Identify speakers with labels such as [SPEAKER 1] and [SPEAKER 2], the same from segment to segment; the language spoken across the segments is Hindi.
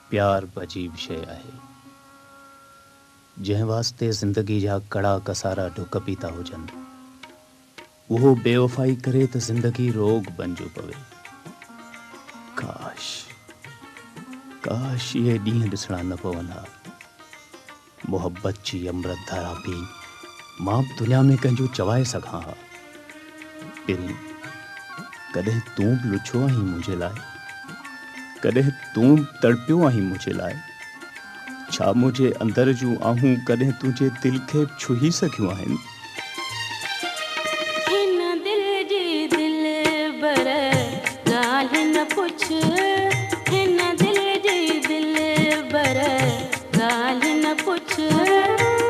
[SPEAKER 1] प्यार अजीब शइ आहे जंहिं वास्ते ज़िंदगी जा कड़ा कसारा ढुक पीता हुजनि। वो बेवफ़ाई करे तो ज़िंदगी रोग बणिजो पवे। काश काश ये ॾींहं ॾिसणा न पवनि हा। मोहब्बत जी अमृत धारा पी मां दुनिया में कंहिंजो चवाए सघां हा। पहिरीं कॾहिं तूं बि लुछो आहीं मुंहिंजे लाइ, कॾहिं तूं तड़पियो आहीं मुंहिंजे लाइ। छा मुंहिंजे अंदर जूं आहूं कॾहिं तुंहिंजे दिलि खे छुही सघियूं आहिनि?
[SPEAKER 2] हिन दिल जी दिलबर ॻाल्हि न पुछ, हिन दिल जी दिलबर ॻाल्हि न पुछ।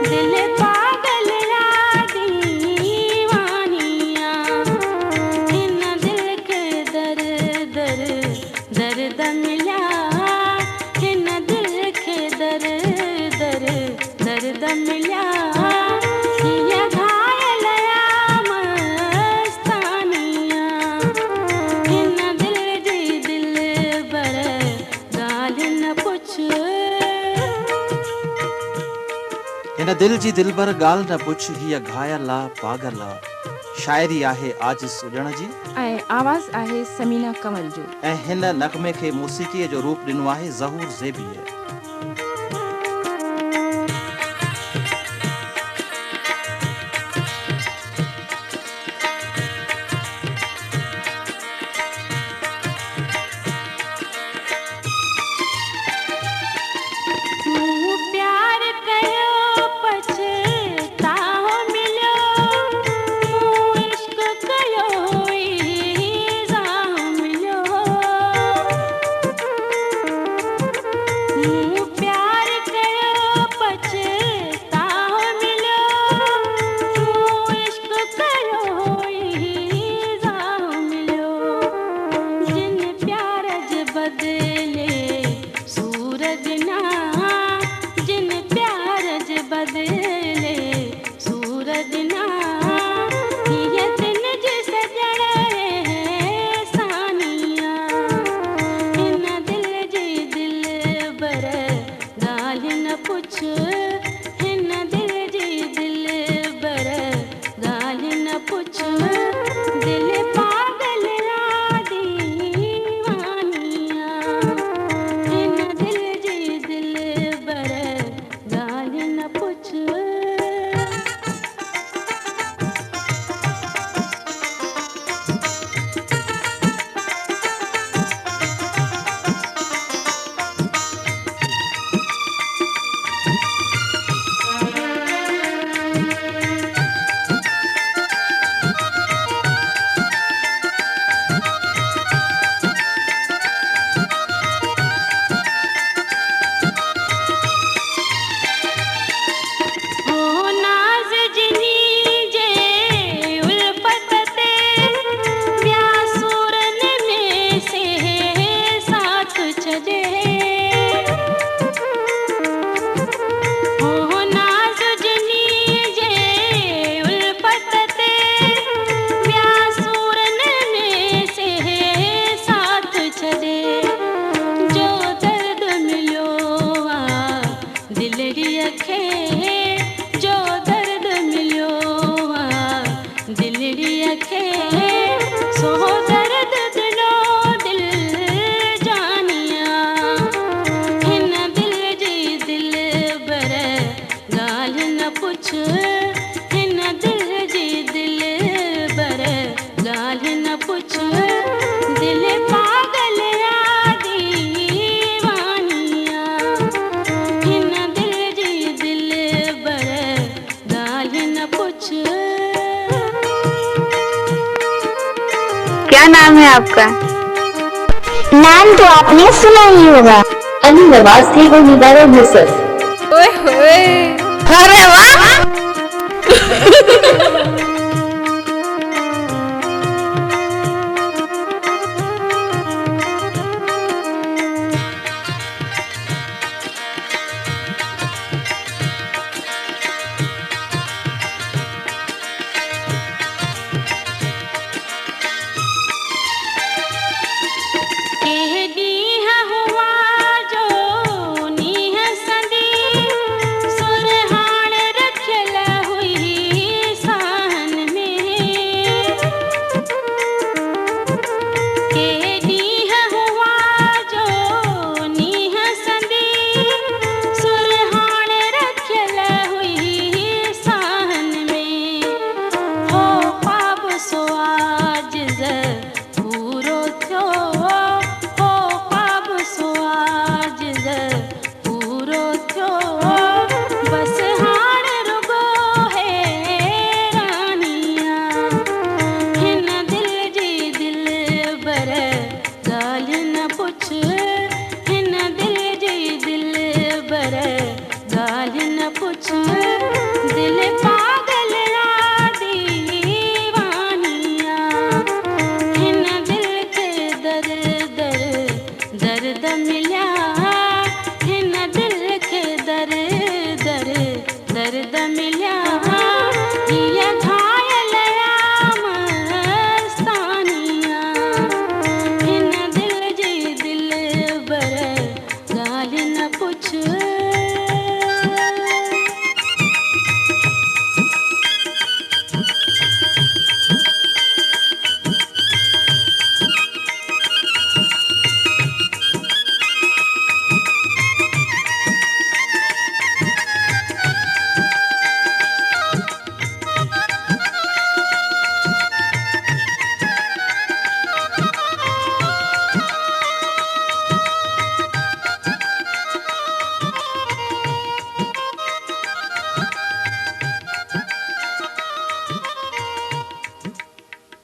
[SPEAKER 2] दिल पागल आ दीवानिया, हिन दिल के दर दर दर्द मिला, हिन दिल के दर दर दर्द मिला। ये घायल आ मस्तानिया, हिन दिल जी दिलबर ॻाल्हि न पुछ।
[SPEAKER 3] हिन दिल जी दिलबर ॻाल्हि न पुछ, हीअ घायल आ पागल आ। शाइरी आहे आजिज़ सुॼण जी
[SPEAKER 4] ऐं आवाज़ आहे समीना कंवल जो,
[SPEAKER 3] ऐं हिन नग़मे खे मौसीक़ीअ जो रूप ॾिनो आहे ज़हूर ज़ेबीअ।
[SPEAKER 2] तूं प्यार कयो पछताओ मिलियो, तूं इश्क कयो इल्ज़ाम मिलियो। तूं प्यार कयो पछताओ मिलियो, तूं इश्क कयो इल्ज़ाम मिलियो। जिन प्यार जे बदले सूरज ना, जिन प्यार जे बदले सूरज ना। ये दिन जे सजण सानिया, हिन दिल जी दिलबर ॻाल्हि न पुछ, हिन दिल जी दिलबर ॻाल्हि न पुछ। दिल पागल आ दीवानिया, हिन दिल जी दिलबर ॻाल्हि न पुछ। ओ नाज़ जिनी जे उल्फत ते ॿिया सूरनि में से साथ छॾे। ओ नाज़ जिनी जे उल्फत ते ॿिया सूरनि में से साथ छॾे। जो दर्द मिलियो आ दिलड़ीअ खे, जो दर्द मिलियो आ दिलड़ीअ खे, सो दर्द दिलो दिल जानिया, हिन दिल जी दिलबर ॻाल्हि न पुछ, हिन दिल जी दिलबर ॻाल्हि न पुछ। दिल पागल आ दीवानिया, हिन दिल जी दिलबर ॻाल्हि न पुछ।
[SPEAKER 5] क्या नाम है आपका? नाम तो आपने सुना ही होगा।
[SPEAKER 6] अली नवाज थे वो निगार मुसर।
[SPEAKER 4] ओए होए,
[SPEAKER 5] अरे वाह